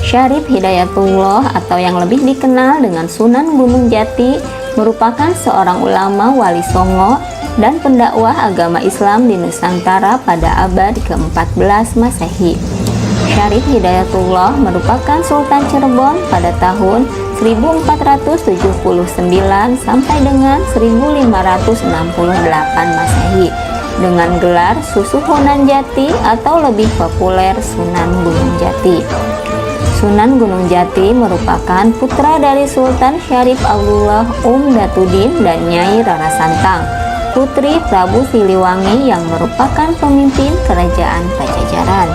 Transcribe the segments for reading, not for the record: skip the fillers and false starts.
Syarif Hidayatullah atau yang lebih dikenal dengan Sunan Gunung Jati merupakan seorang ulama wali Songo dan pendakwah agama Islam di Nusantara pada abad ke-14 Masehi. Syarif Hidayatullah merupakan Sultan Cirebon pada tahun 1479 sampai dengan 1568 Masehi dengan gelar Susuhunan Jati atau lebih populer Sunan Gunung Jati. Sunan Gunung Jati merupakan putra dari Sultan Syarif Abdullah Datuddin dan Nyai Rara Santang, putri Prabu Siliwangi yang merupakan pemimpin kerajaan Pajajaran.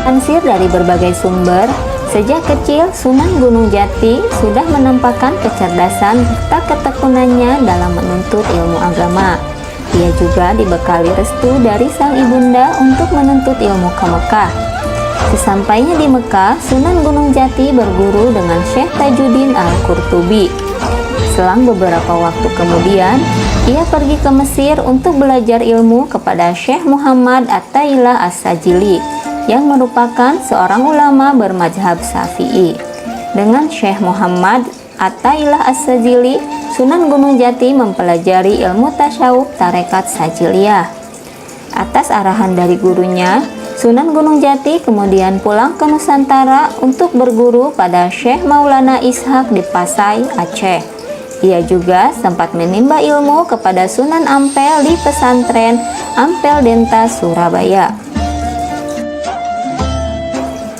Lansir dari berbagai sumber, sejak kecil Sunan Gunung Jati sudah menampakkan kecerdasan serta ketekunannya dalam menuntut ilmu agama. Ia juga dibekali restu dari sang ibunda untuk menuntut ilmu ke Mekah. Sesampainya di Mekah, Sunan Gunung Jati berguru dengan Syekh Tajuddin Al-Qurtubi. Selang beberapa waktu kemudian, ia pergi ke Mesir untuk belajar ilmu kepada Syekh Muhammad At-Taillah As-Sajili yang merupakan seorang ulama bermadzhab Syafi'i. Dengan Syekh Muhammad At-Taillah As-Sajili, Sunan Gunung Jati mempelajari ilmu tasyawuf tarekat Sajiliyah. Atas arahan dari gurunya, Sunan Gunung Jati kemudian pulang ke Nusantara untuk berguru pada Syekh Maulana Ishaq di Pasai, Aceh. Ia juga sempat menimba ilmu kepada Sunan Ampel di pesantren Ampel Dentas, Surabaya.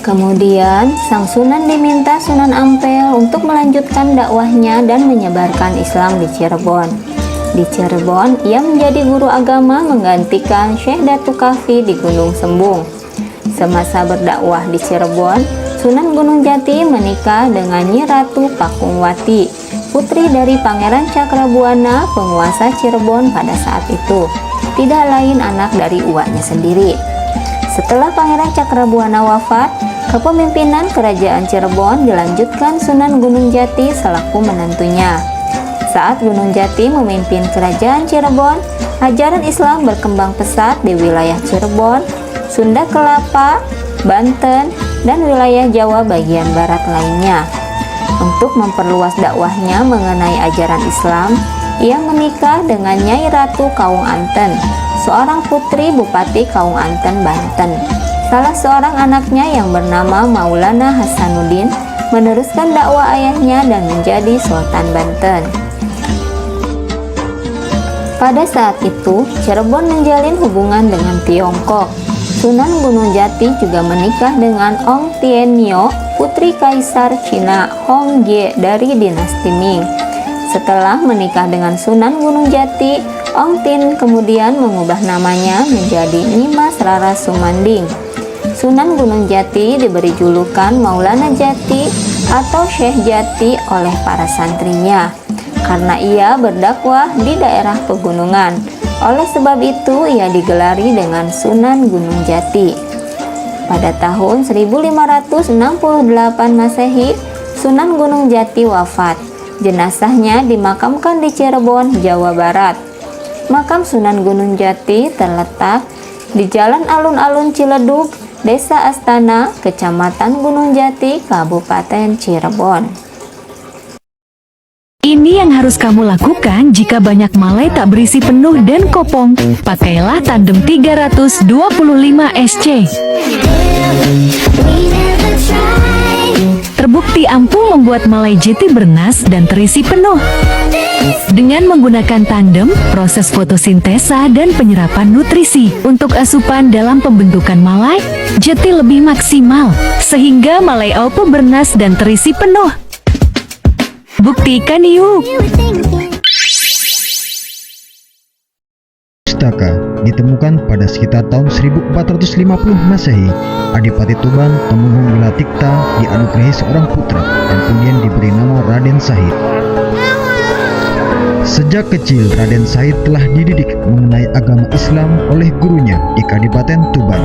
Kemudian, sang Sunan diminta Sunan Ampel untuk melanjutkan dakwahnya dan menyebarkan Islam di Cirebon. Di Cirebon, ia menjadi guru agama menggantikan Syekh Datu Kafi di Gunung Sembung. Semasa berdakwah di Cirebon, Sunan Gunung Jati menikah dengan Nyi Ratu Pakungwati, putri dari Pangeran Cakrabuana, penguasa Cirebon pada saat itu. Tidak lain anak dari uaknya sendiri. Setelah Pangeran Cakrabuana wafat, kepemimpinan kerajaan Cirebon dilanjutkan Sunan Gunung Jati selaku menantunya. Saat Gunung Jati memimpin kerajaan Cirebon, ajaran Islam berkembang pesat di wilayah Cirebon, Sunda Kelapa, Banten, dan wilayah Jawa bagian barat lainnya. Untuk memperluas dakwahnya mengenai ajaran Islam, ia menikah dengan Nyai Ratu Kaung Anten, seorang putri Bupati Kaung Anten, Banten. Salah seorang anaknya yang bernama Maulana Hasanuddin meneruskan dakwah ayahnya dan menjadi Sultan Banten. Pada saat itu, Cirebon menjalin hubungan dengan Tiongkok. Sunan Gunung Jati juga menikah dengan Ong Tienyo, putri Kaisar Cina Honggie dari dinasti Ming. Setelah menikah dengan Sunan Gunung Jati, Ong Tin kemudian mengubah namanya menjadi Nimas Rara Sumanding. Sunan Gunung Jati diberi julukan Maulana Jati atau Syekh Jati oleh para santrinya karena ia berdakwah di daerah pegunungan. Oleh sebab itu ia digelari dengan Sunan Gunung Jati. Pada tahun 1568 Masehi, Sunan Gunung Jati wafat. Jenazahnya dimakamkan di Cirebon, Jawa Barat. Makam Sunan Gunung Jati terletak di Jalan Alun-Alun Ciledug, Desa Astana, Kecamatan Gunung Jati, Kabupaten Cirebon. Ini yang harus kamu lakukan jika banyak malai tak berisi penuh dan kopong. Pakailah tandem 325 SC. Terbukti ampuh membuat malai jeti bernas dan terisi penuh. Dengan menggunakan tandem, proses fotosintesa dan penyerapan nutrisi untuk asupan dalam pembentukan malai jeti lebih maksimal, sehingga malai auto bernas dan terisi penuh. Buktikan yuk! Pustaka ditemukan pada sekitar tahun 1450 Masehi. Adipati Tuban Temenggung Wilatikta dianugerahi seorang putra dan kemudian diberi nama Raden Sahid. Sejak kecil Raden Sahid telah dididik mengenai agama Islam oleh gurunya di Kadipaten Tuban.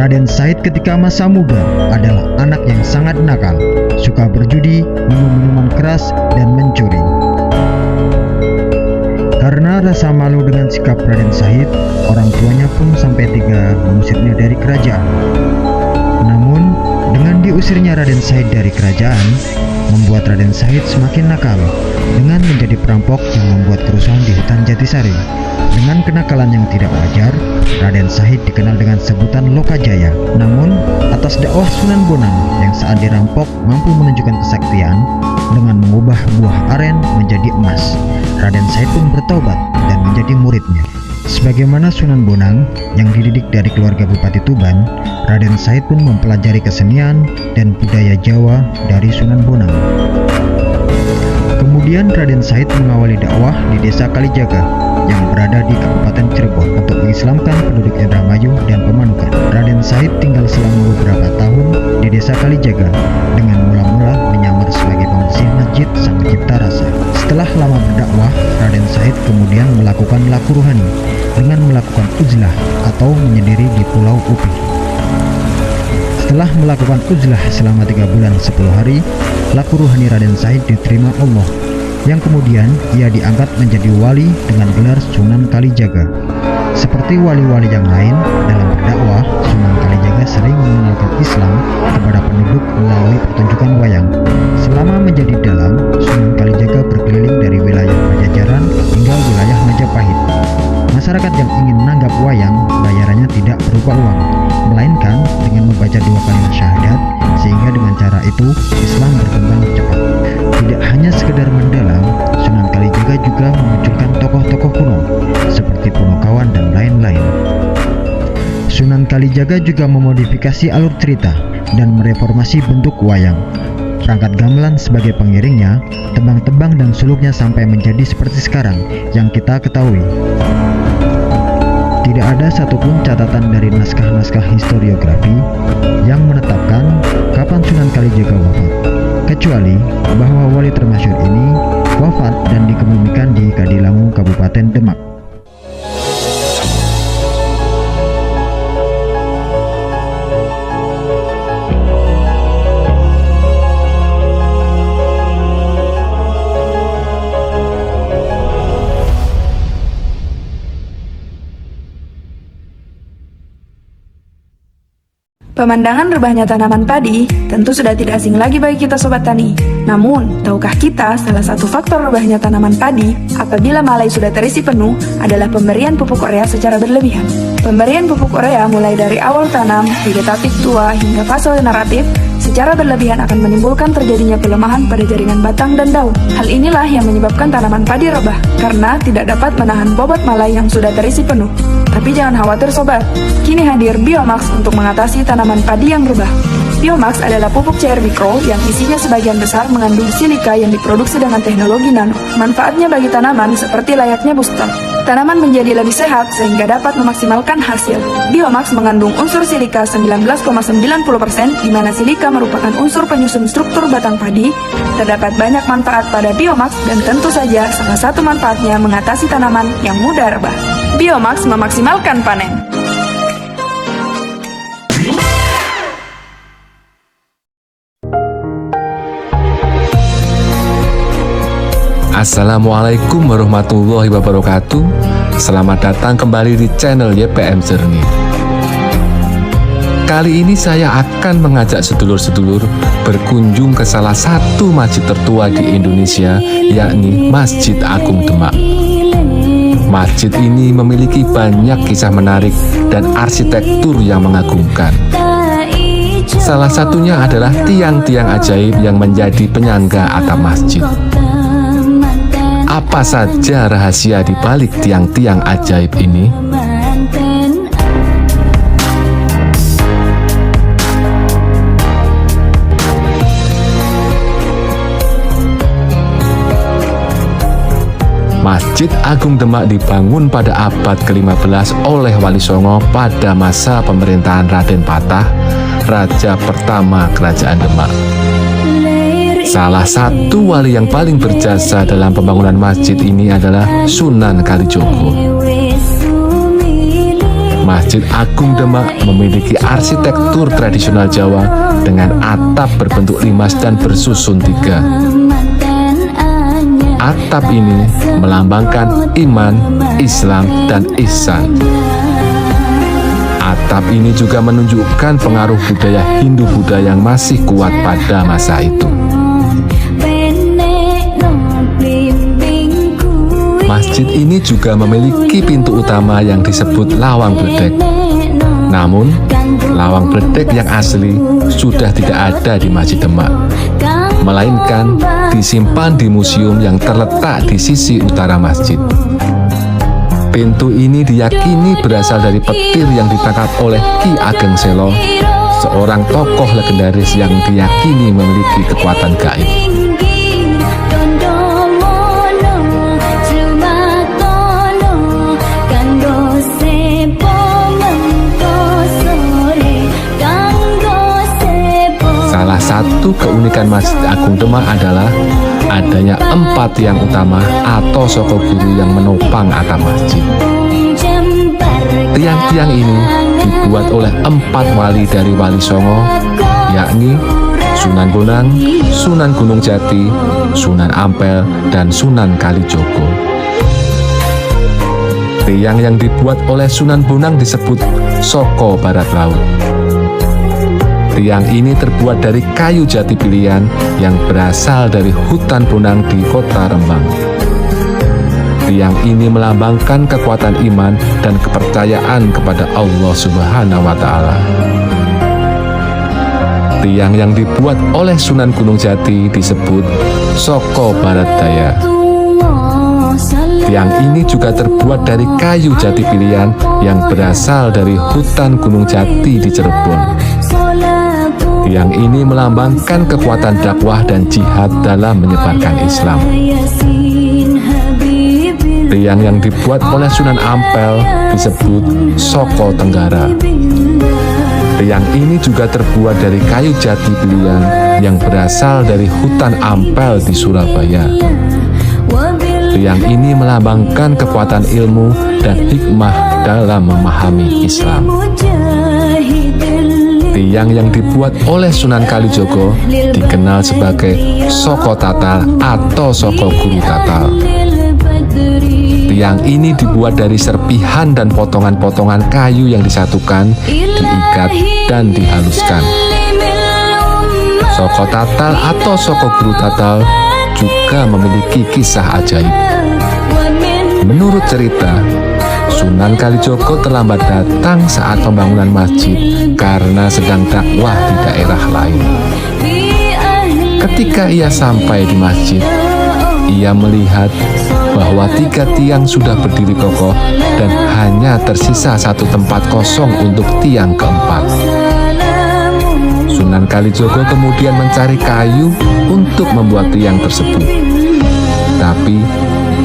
Raden Sahid ketika masa muda adalah anak yang sangat nakal, suka berjudi, minum minuman keras, dan mencuri. Karena rasa malu dengan sikap Raden Sahid, orang tuanya pun sampai tega mengusirnya dari kerajaan. diusirnya Raden Said dari kerajaan membuat Raden Said semakin nakal dengan menjadi perampok yang membuat kerusuhan di hutan Jatisari. Dengan kenakalan yang tidak wajar, Raden Said dikenal dengan sebutan Lokajaya. Namun, atas dakwah Sunan Bonang yang saat dirampok mampu menunjukkan kesaktian dengan mengubah buah aren menjadi emas, Raden Said pun bertobat dan menjadi muridnya. Sebagaimana Sunan Bonang yang dididik dari keluarga Bupati Tuban, Raden Said pun mempelajari kesenian dan budaya Jawa dari Sunan Bonang. Kemudian Raden Said mengawali dakwah di desa Kalijaga yang berada di Kabupaten Cirebon untuk mengislamkan penduduk Indramayu dan Pemanukan. Raden Said tinggal selama beberapa tahun di desa Kalijaga dengan mula-mula menyamar sebagai pembersih masjid Sang Pencipta Rasa. Setelah lama berdakwah, Raden Said kemudian melakukan laku ruhani dengan melakukan uzlah atau menyendiri di Pulau Upi. Setelah melakukan uzlah selama 3 bulan 10 hari, laku ruhani Raden Said diterima Allah, yang kemudian ia diangkat menjadi wali dengan gelar Sunan Kalijaga. Seperti wali-wali yang lain dalam berdakwah, Sunan Kalijaga sering mengenalkan Islam kepada penduduk melalui pertunjukan wayang. Selama menjadi dalang, Sunan Kalijaga berkeliling dari wilayah Pajajaran hingga wilayah Majapahit. Masyarakat yang ingin nanggap wayang, bayarannya tidak berupa uang, melainkan dengan membaca 2 kalimat syahadat, sehingga dengan cara itu Islam berkembang cepat. Tidak hanya sekedar mendalang, Sunan Kalijaga juga memunculkan tokoh-tokoh kuno seperti Punokawan dan lain-lain. Sunan Kalijaga juga memodifikasi alur cerita dan mereformasi bentuk wayang. Perangkat gamelan sebagai pengiringnya, tebang-tebang dan suluknya sampai menjadi seperti sekarang yang kita ketahui. Tidak ada satupun catatan dari naskah-naskah historiografi yang menetapkan kapan Sunan Kalijaga wafat, kecuali bahwa wali termasyhur ini wafat dan dikebumikan di Kadilangu, Kabupaten Demak. Pemandangan rebahnya tanaman padi tentu sudah tidak asing lagi bagi kita sobat tani. Namun, tahukah kita salah satu faktor rebahnya tanaman padi apabila malai sudah terisi penuh adalah pemberian pupuk urea secara berlebihan. Pemberian pupuk urea mulai dari awal tanam, vegetatif tua hingga fase generatif secara berlebihan akan menimbulkan terjadinya pelemahan pada jaringan batang dan daun. Hal inilah yang menyebabkan tanaman padi rebah karena tidak dapat menahan bobot malai yang sudah terisi penuh. Tapi jangan khawatir sobat, kini hadir Biomax untuk mengatasi tanaman padi yang rebah. Biomax adalah pupuk cair mikro yang isinya sebagian besar mengandung silika yang diproduksi dengan teknologi nano. Manfaatnya bagi tanaman seperti layaknya booster. Tanaman menjadi lebih sehat sehingga dapat memaksimalkan hasil. Biomax mengandung unsur silika 19,90%, di mana silika merupakan unsur penyusun struktur batang padi. Terdapat banyak manfaat pada Biomax dan tentu saja salah satu manfaatnya mengatasi tanaman yang mudah rebah. Biomax memaksimalkan panen. Assalamualaikum warahmatullahi wabarakatuh. Selamat datang kembali di channel YPM Journey. Kali ini saya akan mengajak sedulur-sedulur berkunjung ke salah satu masjid tertua di Indonesia, yakni Masjid Agung Demak. Masjid ini memiliki banyak kisah menarik dan arsitektur yang mengagumkan. Salah satunya adalah tiang-tiang ajaib yang menjadi penyangga atap masjid. Apa saja rahasia di balik tiang-tiang ajaib ini? Masjid Agung Demak dibangun pada abad ke-15 oleh Wali Songo pada masa pemerintahan Raden Patah, Raja pertama Kerajaan Demak. Salah satu wali yang paling berjasa dalam pembangunan masjid ini adalah Sunan Kalijogo. Masjid Agung Demak memiliki arsitektur tradisional Jawa dengan atap berbentuk limas dan bersusun 3. Atap ini melambangkan iman, Islam, dan ihsan. Atap Atap ini juga menunjukkan pengaruh budaya Hindu-Buddha yang masih kuat pada masa itu. Masjid ini juga memiliki pintu utama yang disebut lawang bledek. Namun, lawang bledek yang asli sudah tidak ada di Masjid Demak, melainkan disimpan di museum yang terletak di sisi utara masjid. Pintu ini diyakini berasal dari petir yang ditangkap oleh Ki Ageng Selo, seorang tokoh legendaris yang diyakini memiliki kekuatan gaib. Salah satu keunikan Masjid Agung Demak adalah adanya 4 tiang utama atau soko guru yang menopang atap masjid. Tiang-tiang ini dibuat oleh 4 wali dari Wali Songo, yakni Sunan Bonang, Sunan Gunung Jati, Sunan Ampel, dan Sunan Kalijogo. Tiang yang dibuat oleh Sunan Bonang disebut Soko Barat Laut. Tiang ini terbuat dari kayu jati pilihan yang berasal dari hutan Bonang di kota Rembang. Tiang ini melambangkan kekuatan iman dan kepercayaan kepada Allah Subhanahu wa Ta'ala. Tiang yang dibuat oleh Sunan Gunung Jati disebut Soko Barat Daya. Tiang ini juga terbuat dari kayu jati pilihan yang berasal dari hutan Gunung Jati di Cirebon. Tiang ini melambangkan kekuatan dakwah dan jihad dalam menyebarkan Islam. Tiang yang dibuat oleh Sunan Ampel disebut Soko Tenggara. Tiang ini juga terbuat dari kayu jati pilihan yang berasal dari hutan Ampel di Surabaya. Tiang ini melambangkan kekuatan ilmu dan hikmah dalam memahami Islam. Tiang yang dibuat oleh Sunan Kalijogo dikenal sebagai Soko Tatal atau Soko Guru Tatal. Tiang ini dibuat dari serpihan dan potongan-potongan kayu yang disatukan, diikat, dan dihaluskan. Soko Tatal atau Soko Guru Tatal juga memiliki kisah ajaib. Menurut cerita, Sunan Kalijogo terlambat datang saat pembangunan masjid karena sedang dakwah di daerah lain. Ketika ia sampai di masjid, ia melihat bahwa 3 tiang sudah berdiri kokoh dan hanya tersisa 1 tempat kosong untuk tiang keempat. Sunan Kalijogo kemudian mencari kayu untuk membuat tiang tersebut. Tapi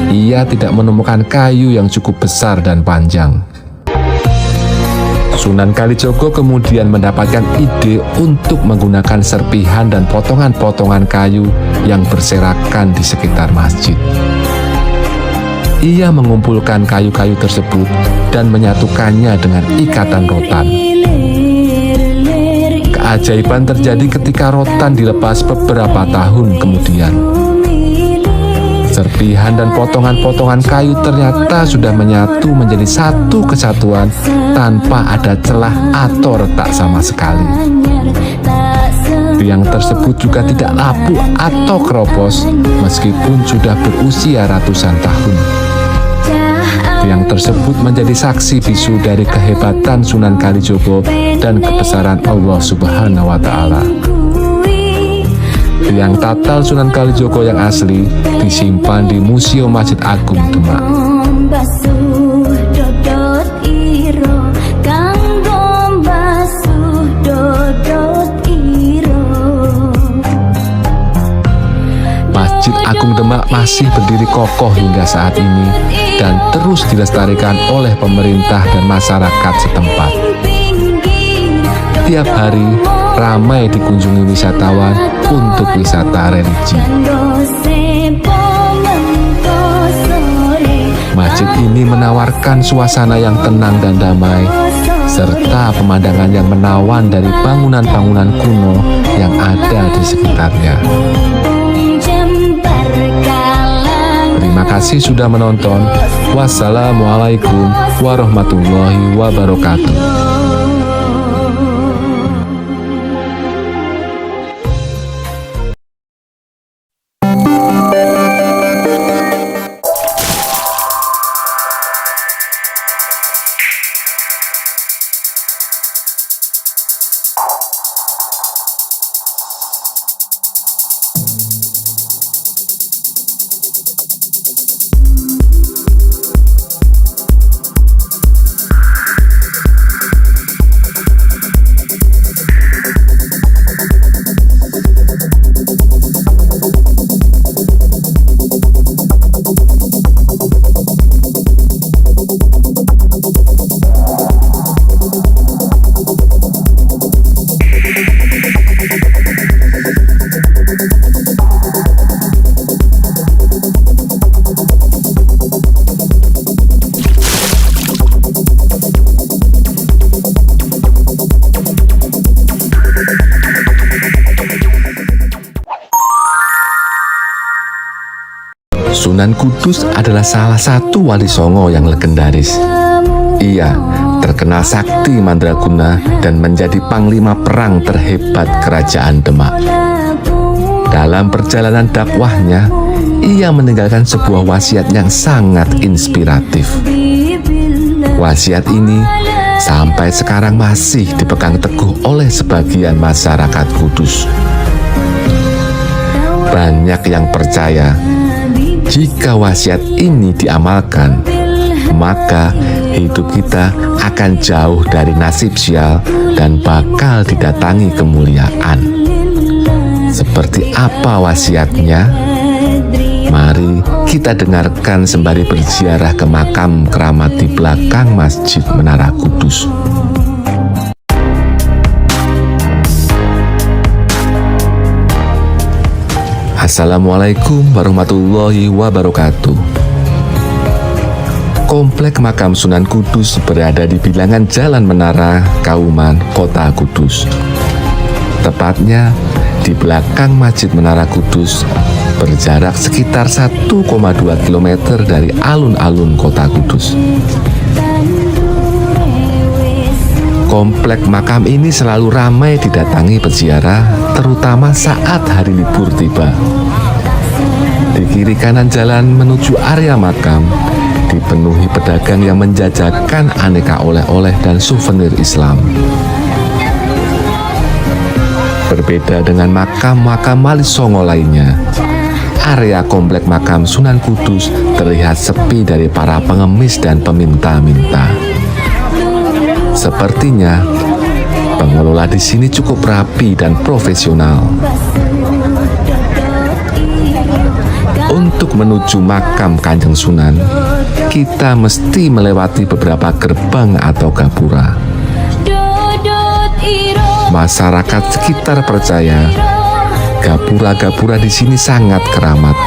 ia tidak menemukan kayu yang cukup besar dan panjang. Sunan Kalijogo kemudian mendapatkan ide untuk menggunakan serpihan dan potongan-potongan kayu yang berserakan di sekitar masjid. Ia mengumpulkan kayu-kayu tersebut dan menyatukannya dengan ikatan rotan. Keajaiban terjadi ketika rotan dilepas beberapa tahun kemudian. Serpihan dan potongan-potongan kayu ternyata sudah menyatu menjadi satu kesatuan tanpa ada celah atau retak sama sekali. Tiang tersebut juga tidak lapuk atau keropos meskipun sudah berusia ratusan tahun. Tiang tersebut menjadi saksi bisu dari kehebatan Sunan Kalijogo dan kebesaran Allah Subhanahu wa Ta'ala. Tiang tatal Sunan Kalijogo yang asli disimpan di Museum Masjid Agung Demak. Masjid Agung Demak masih berdiri kokoh hingga saat ini dan terus dilestarikan oleh pemerintah dan masyarakat setempat. Tiap hari ramai dikunjungi wisatawan untuk wisata religi. Masjid ini menawarkan suasana yang tenang dan damai, serta pemandangan yang menawan dari bangunan-bangunan kuno yang ada di sekitarnya. Terima kasih sudah menonton. Wassalamualaikum warahmatullahi wabarakatuh. Sunan Kudus adalah salah satu wali songo yang legendaris. Ia terkenal sakti mandraguna dan menjadi panglima perang terhebat kerajaan Demak. Dalam perjalanan dakwahnya, ia meninggalkan sebuah wasiat yang sangat inspiratif. Wasiat ini sampai sekarang masih dipegang teguh oleh sebagian masyarakat Kudus. Banyak yang percaya jika wasiat ini diamalkan, maka hidup kita akan jauh dari nasib sial dan bakal didatangi kemuliaan. Seperti apa wasiatnya? Mari kita dengarkan sembari berziarah ke makam keramat di belakang Masjid Menara Kudus. Assalamualaikum warahmatullahi wabarakatuh. Komplek makam Sunan Kudus berada di bilangan Jalan Menara, Kauman, Kota Kudus. Tepatnya di belakang Masjid Menara Kudus, berjarak sekitar 1,2 km dari alun-alun Kota Kudus. Komplek makam ini selalu ramai didatangi peziarah, terutama saat hari libur tiba. Di kiri kanan jalan menuju area makam dipenuhi pedagang yang menjajakan aneka oleh-oleh dan souvenir Islam. Berbeda dengan makam-makam wali songo lainnya, area komplek makam Sunan Kudus terlihat sepi dari para pengemis dan peminta-minta. Sepertinya pengelola di sini cukup rapi dan profesional. Untuk menuju makam Kanjeng Sunan, kita mesti melewati beberapa gerbang atau gapura. Masyarakat sekitar percaya gapura-gapura di sini sangat keramat.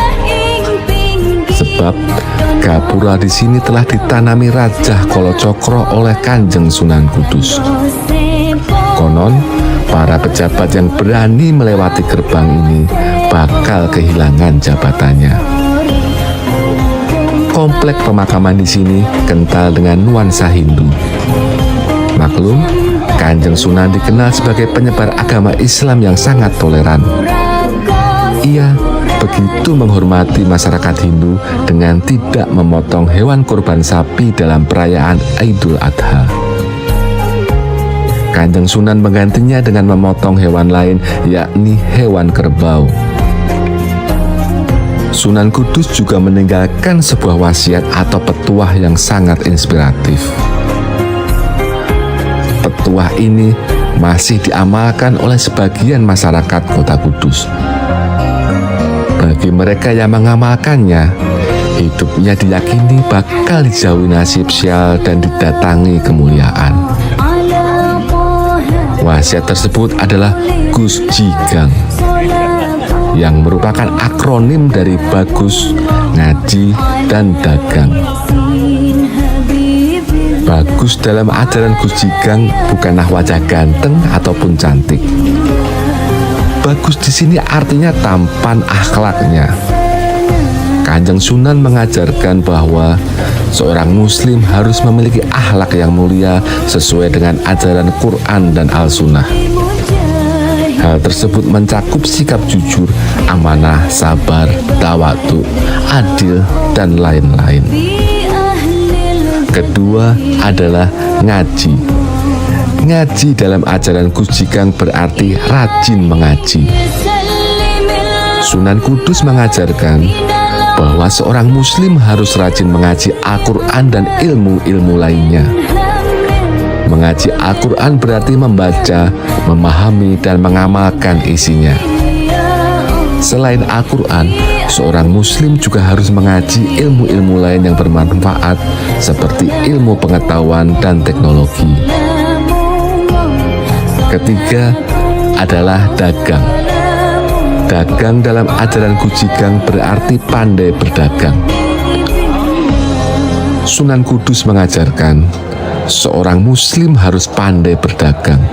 Sebab gapura di sini telah ditanami Rajah Kolocokro oleh Kanjeng Sunan Kudus. Konon, para pejabat yang berani melewati gerbang ini bakal kehilangan jabatannya. Komplek pemakaman di sini kental dengan nuansa Hindu. Maklum, Kanjeng Sunan dikenal sebagai penyebar agama Islam yang sangat toleran. Ia begitu menghormati masyarakat Hindu dengan tidak memotong hewan kurban sapi dalam perayaan Idul Adha. Kanjeng Sunan menggantinya dengan memotong hewan lain, yakni hewan kerbau. Sunan Kudus juga meninggalkan sebuah wasiat atau petuah yang sangat inspiratif. Petuah ini masih diamalkan oleh sebagian masyarakat Kota Kudus. Bagi mereka yang mengamalkannya, hidupnya diyakini bakal dijauhi nasib sial dan didatangi kemuliaan. Wasiat tersebut adalah Gus Jigang, yang merupakan akronim dari bagus, ngaji, dan dagang. Bagus dalam ajaran Gus Jigang bukanlah wajah ganteng ataupun cantik. Bagus di sini artinya tampan akhlaknya. Kanjeng Sunan mengajarkan bahwa seorang muslim harus memiliki akhlak yang mulia sesuai dengan ajaran Quran dan Al-Sunnah. Hal tersebut mencakup sikap jujur, amanah, sabar, tawadu, adil, dan lain-lain. Kedua adalah ngaji. Ngaji dalam ajaran Gus Jigang berarti rajin mengaji. Sunan Kudus mengajarkan bahwa seorang muslim harus rajin mengaji Al-Quran dan ilmu-ilmu lainnya. Mengaji Al-Quran berarti membaca, memahami, dan mengamalkan isinya. Selain Al-Quran, seorang muslim juga harus mengaji ilmu-ilmu lain yang bermanfaat seperti ilmu pengetahuan dan teknologi. Ketiga adalah dagang. Dagang dalam ajaran Gus Jigang berarti pandai berdagang. Sunan Kudus mengajarkan seorang muslim harus pandai berdagang.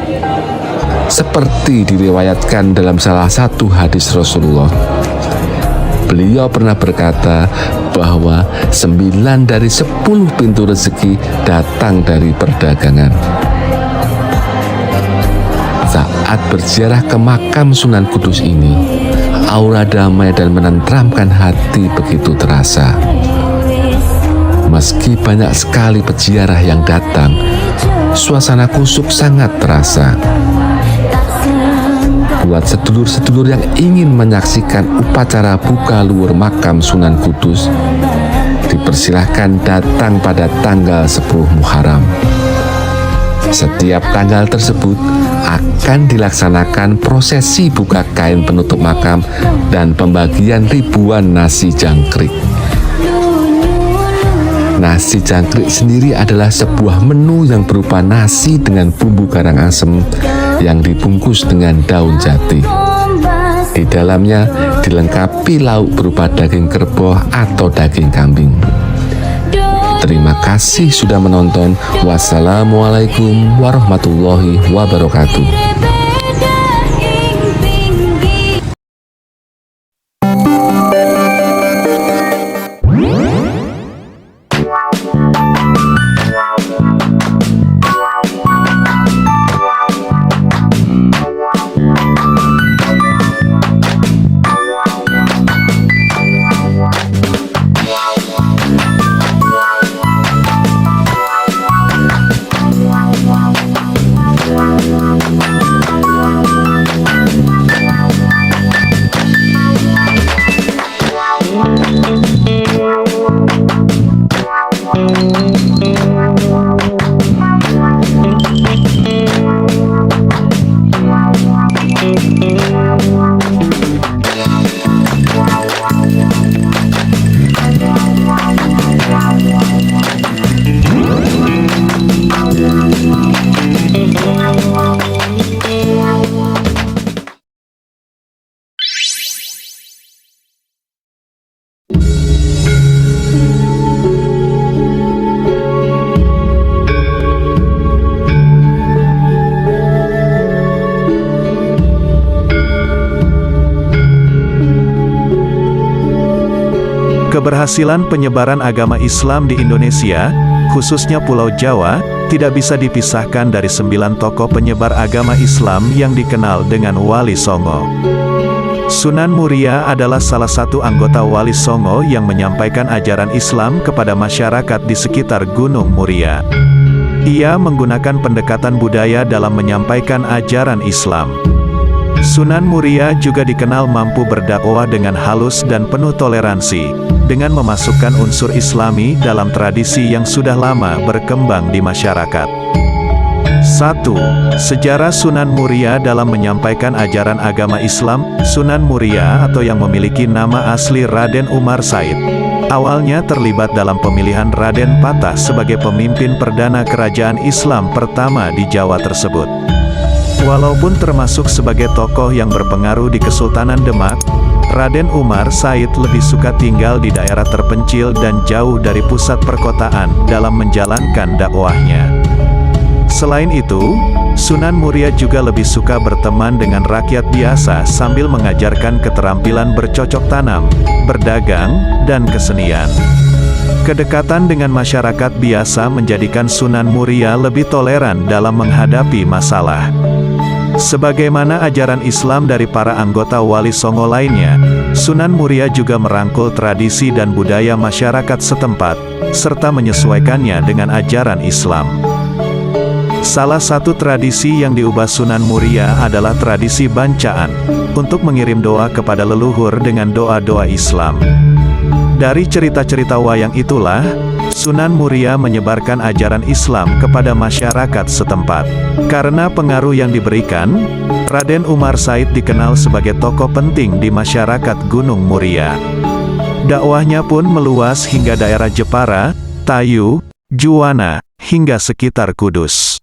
Seperti diriwayatkan dalam salah satu hadis Rasulullah, Beliau pernah berkata bahwa 9 dari 10 pintu rezeki datang dari perdagangan. Saat berziarah ke makam Sunan Kudus ini, aura damai dan menenteramkan hati begitu terasa. Meski banyak sekali peziarah yang datang, suasana kusuk sangat terasa. Buat sedulur-sedulur yang ingin menyaksikan upacara buka luhur makam Sunan Kudus, dipersilahkan datang pada tanggal 10 Muharram. Setiap tanggal tersebut akan dilaksanakan prosesi buka kain penutup makam dan pembagian ribuan nasi jangkrik. Nasi jangkrik sendiri adalah sebuah menu yang berupa nasi dengan bumbu karangasem yang dibungkus dengan daun jati. Di dalamnya dilengkapi lauk berupa daging kerbau atau daging kambing. Terima kasih sudah menonton. Wassalamualaikum warahmatullahi wabarakatuh. Keberhasilan penyebaran agama Islam di Indonesia, khususnya Pulau Jawa, tidak bisa dipisahkan dari 9 tokoh penyebar agama Islam yang dikenal dengan Wali Songo. Sunan Muria adalah salah satu anggota Wali Songo yang menyampaikan ajaran Islam kepada masyarakat di sekitar Gunung Muria. Ia menggunakan pendekatan budaya dalam menyampaikan ajaran Islam. Sunan Muria juga dikenal mampu berdakwah dengan halus dan penuh toleransi, dengan memasukkan unsur Islami dalam tradisi yang sudah lama berkembang di masyarakat. 1. Sejarah Sunan Muria dalam menyampaikan ajaran agama Islam. Sunan Muria atau yang memiliki nama asli Raden Umar Said, awalnya terlibat dalam pemilihan Raden Patah sebagai pemimpin perdana kerajaan Islam pertama di Jawa tersebut. Walaupun termasuk sebagai tokoh yang berpengaruh di Kesultanan Demak, Raden Umar Said lebih suka tinggal di daerah terpencil dan jauh dari pusat perkotaan dalam menjalankan dakwahnya. Selain itu, Sunan Muria juga lebih suka berteman dengan rakyat biasa sambil mengajarkan keterampilan bercocok tanam, berdagang, dan kesenian. Kedekatan dengan masyarakat biasa menjadikan Sunan Muria lebih toleran dalam menghadapi masalah. Sebagaimana ajaran Islam dari para anggota Wali Songo lainnya, Sunan Muria juga merangkul tradisi dan budaya masyarakat setempat, serta menyesuaikannya dengan ajaran Islam. Salah satu tradisi yang diubah Sunan Muria adalah tradisi bancaan, untuk mengirim doa kepada leluhur dengan doa-doa Islam. Dari cerita-cerita wayang itulah, Sunan Muria menyebarkan ajaran Islam kepada masyarakat setempat. Karena pengaruh yang diberikan, Raden Umar Said dikenal sebagai tokoh penting di masyarakat Gunung Muria. Dakwahnya pun meluas hingga daerah Jepara, Tayu, Juwana, hingga sekitar Kudus.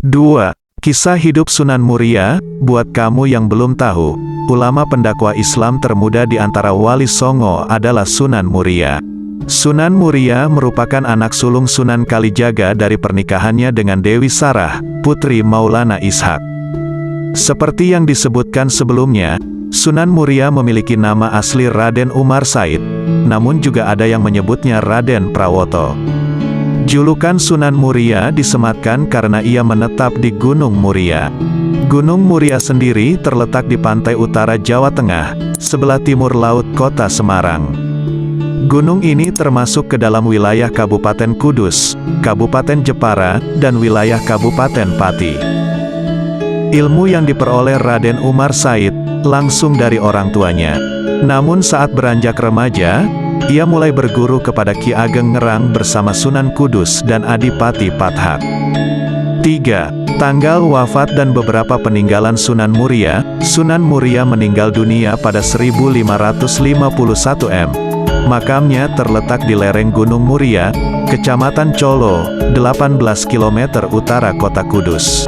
2. Kisah hidup Sunan Muria. Buat kamu yang belum tahu, ulama pendakwah Islam termuda di antara Wali Songo adalah Sunan Muria. Sunan Muria merupakan anak sulung Sunan Kalijaga dari pernikahannya dengan Dewi Sarah, putri Maulana Ishak. Seperti yang disebutkan sebelumnya, Sunan Muria memiliki nama asli Raden Umar Said, namun juga ada yang menyebutnya Raden Prawoto. Julukan Sunan Muria disematkan karena ia menetap di Gunung Muria. Gunung Muria sendiri terletak di pantai utara Jawa Tengah, sebelah timur laut kota Semarang. Gunung ini termasuk ke dalam wilayah Kabupaten Kudus, Kabupaten Jepara, dan wilayah Kabupaten Pati. Ilmu yang diperoleh Raden Umar Said langsung dari orang tuanya. Namun saat beranjak remaja, ia mulai berguru kepada Ki Ageng Ngerang bersama Sunan Kudus dan Adipati Pathak. 3. Tanggal wafat dan beberapa peninggalan Sunan Muria. Sunan Muria meninggal dunia pada 1551 M. Makamnya terletak di lereng Gunung Muria, Kecamatan Colo, 18 km utara kota Kudus.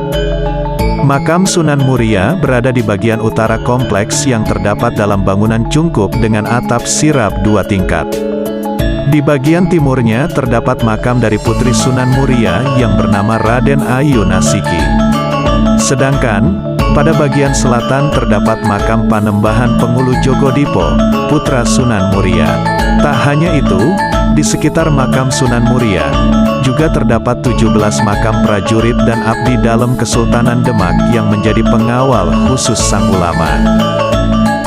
Makam Sunan Muria berada di bagian utara kompleks yang terdapat dalam bangunan cungkup dengan atap sirap 2 tingkat. Di bagian timurnya terdapat makam dari putri Sunan Muria yang bernama Raden Ayu Nasiki. Sedangkan, pada bagian selatan terdapat makam Panembahan Pengulu Jogodipo, putra Sunan Muria. Tak hanya itu, di sekitar makam Sunan Muria, juga terdapat 17 makam prajurit dan abdi dalam Kesultanan Demak yang menjadi pengawal khusus sang ulama.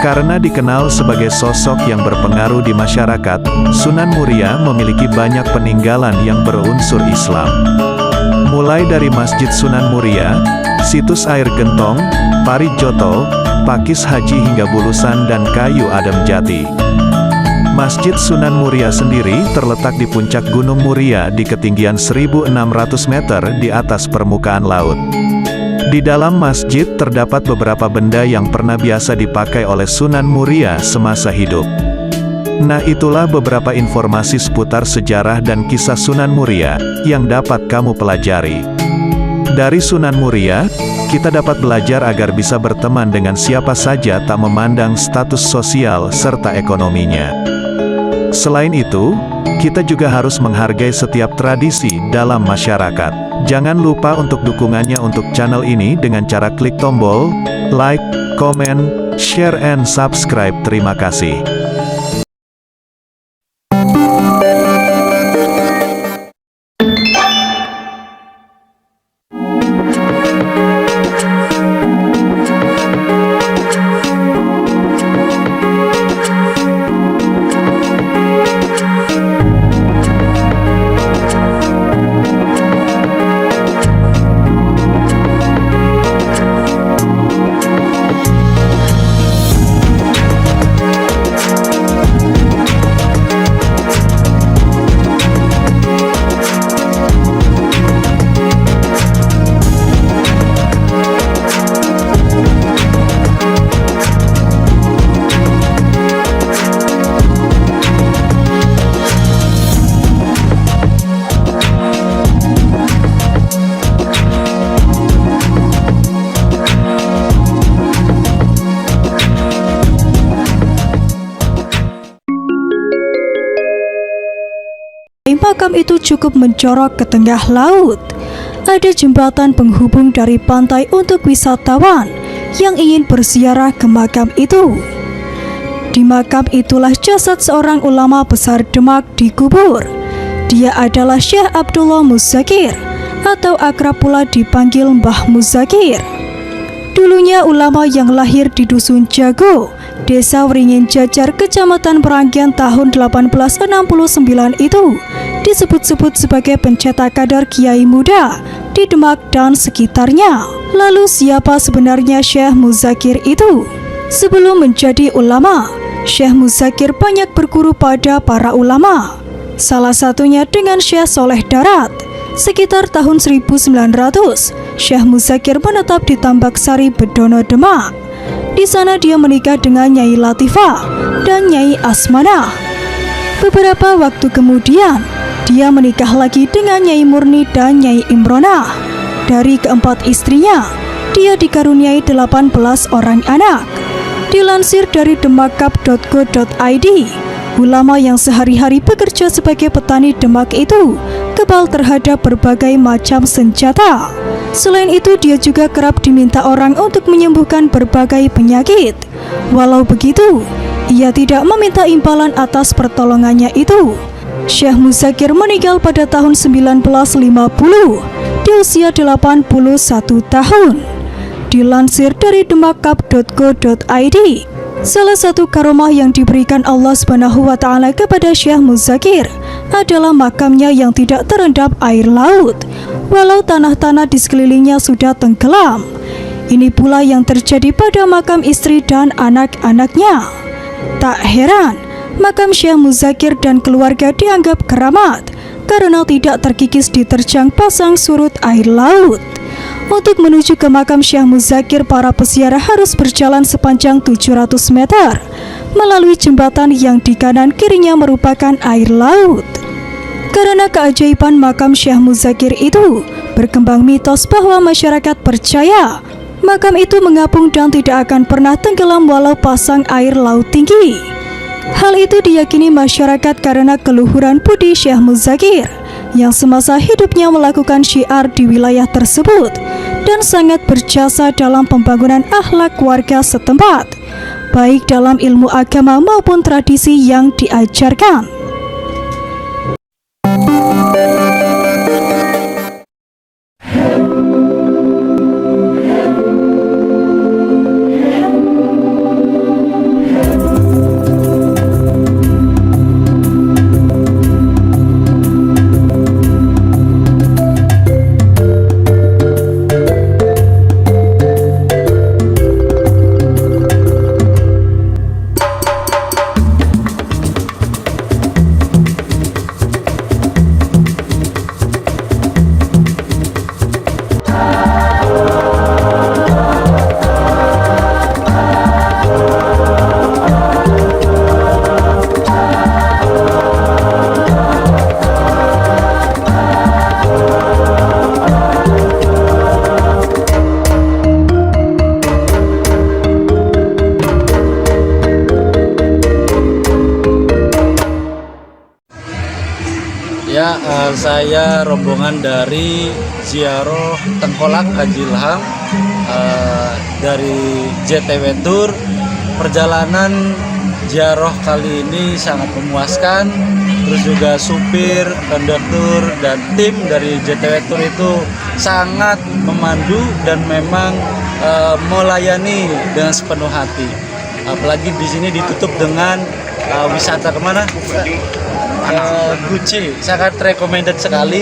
Karena dikenal sebagai sosok yang berpengaruh di masyarakat, Sunan Muria memiliki banyak peninggalan yang berunsur Islam. Mulai dari Masjid Sunan Muria, situs air gentong, Parijoto, Pakis Haji hingga Bulusan dan Kayu Adem Jati. Masjid Sunan Muria sendiri terletak di puncak Gunung Muria di ketinggian 1.600 meter di atas permukaan laut. Di dalam masjid terdapat beberapa benda yang pernah biasa dipakai oleh Sunan Muria semasa hidup. Nah, itulah beberapa informasi seputar sejarah dan kisah Sunan Muria yang dapat kamu pelajari. Dari Sunan Muria, kita dapat belajar agar bisa berteman dengan siapa saja tak memandang status sosial serta ekonominya. Selain itu, kita juga harus menghargai setiap tradisi dalam masyarakat. Jangan lupa untuk dukungannya untuk channel ini dengan cara klik tombol like, comment, share, and subscribe. Terima kasih. Makam itu cukup menjorok ke tengah laut. Ada jembatan penghubung dari pantai untuk wisatawan yang ingin berziarah ke makam itu. Di makam itulah jasad seorang ulama besar Demak dikubur. Dia adalah Syekh Abdullah Muzakir, atau akrab pula dipanggil Mbah Muzakir. Dulunya ulama yang lahir di Dusun Jago, Desa Wringin Jajar, Kecamatan Meranggen tahun 1869 itu disebut-sebut sebagai pencetak kader kiai muda di Demak dan sekitarnya. Lalu siapa sebenarnya Syekh Muzakir itu? Sebelum menjadi ulama, Syekh Muzakir banyak berguru pada para ulama. Salah satunya dengan Syekh Soleh Darat. Sekitar tahun 1900, Syekh Muzakir menetap di Tambak Sari, Bedono, Demak. Di sana dia menikah dengan Nyai Latifah dan Nyai Asmanah. Beberapa waktu kemudian, dia menikah lagi dengan Nyai Murni dan Nyai Imronah. Dari keempat istrinya, dia dikaruniai 18 orang anak. Dilansir dari demakap.go.id, Ulama yang sehari-hari bekerja sebagai petani Demak itu kebal terhadap berbagai macam senjata. Selain itu, dia juga kerap diminta orang untuk menyembuhkan berbagai penyakit. Walau begitu, ia tidak meminta imbalan atas pertolongannya itu. Syekh Muzakir meninggal pada tahun 1950 di usia 81 tahun. Dilansir dari demakcup.co.id, salah satu karomah yang diberikan Allah Subhanahu wa Ta'ala kepada Syekh Muzakir adalah makamnya yang tidak terendam air laut, walau tanah-tanah di sekelilingnya sudah tenggelam. Ini pula yang terjadi pada makam istri dan anak-anaknya. Tak heran, makam Syekh Muzakir dan keluarga dianggap keramat karena tidak terkikis diterjang pasang surut air laut. Untuk menuju ke makam Syekh Muzakir, para peziarah harus berjalan sepanjang 700 meter melalui jembatan yang di kanan kirinya merupakan air laut. Karena keajaiban makam Syekh Muzakir itu, berkembang mitos bahwa masyarakat percaya makam itu mengapung dan tidak akan pernah tenggelam walau pasang air laut tinggi. Hal itu diyakini masyarakat karena keluhuran budi Syekh Muzakir yang semasa hidupnya melakukan syiar di wilayah tersebut dan sangat berjasa dalam pembangunan akhlak warga setempat, baik dalam ilmu agama maupun tradisi yang diajarkan. Ya, saya rombongan dari Ziarah Tengkolak Haji Ilham dari JTW Tour. Perjalanan ziarah kali ini sangat memuaskan. Terus juga supir, konduktor, dan tim dari JTW Tour itu sangat memandu dan memang melayani dengan sepenuh hati. Apalagi di sini ditutup dengan wisata kemana? Gucci, sangat recommended sekali.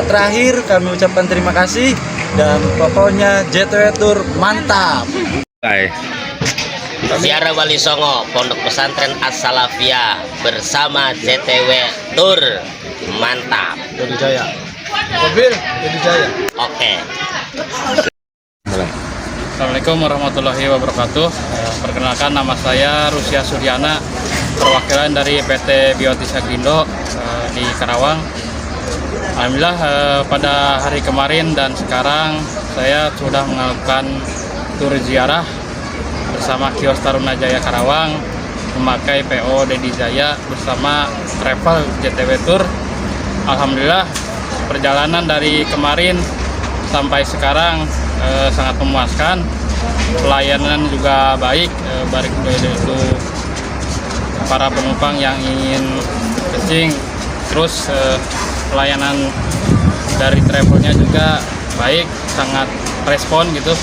Terakhir kami ucapkan terima kasih dan pokoknya JTW Tour mantap. Ziarah Wali Songo Pondok Pesantren As-Salafiyah bersama JTW Tour mantap. Dodi Jaya. Mobil Dodi Jaya. Oke. Assalamualaikum warahmatullahi wabarakatuh. Perkenalkan, nama saya Rusya Suryana, perwakilan dari PT Biotis Agrindo di Karawang. Alhamdulillah pada hari kemarin dan sekarang saya sudah melakukan tur ziarah bersama Kios Taruna Jaya Karawang memakai PO Dedi Jaya bersama travel JTW Tour. Alhamdulillah perjalanan dari kemarin sampai sekarang sangat memuaskan. Pelayanan juga baik, baik itu para penumpang yang ingin kencing, terus pelayanan dari travelnya juga baik, sangat respon gitu.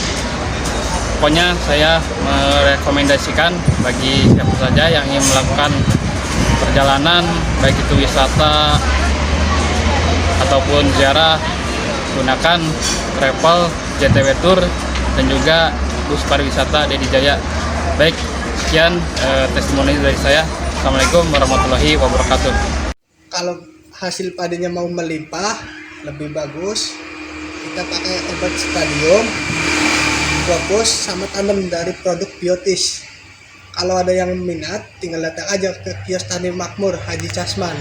Pokoknya saya merekomendasikan bagi siapa saja yang ingin melakukan perjalanan, baik itu wisata ataupun ziarah, gunakan travel JTW Tour dan juga bus pariwisata Dedi Jaya. Baik, sekian testimoni dari saya. Assalamualaikum warahmatullahi wabarakatuh. Kalau hasil padinya mau melimpah lebih bagus, kita pakai obat stadium, fokus sama tanam dari produk Biotis. Kalau ada yang minat, tinggal datang aja ke Kios Tani Makmur Haji Casman.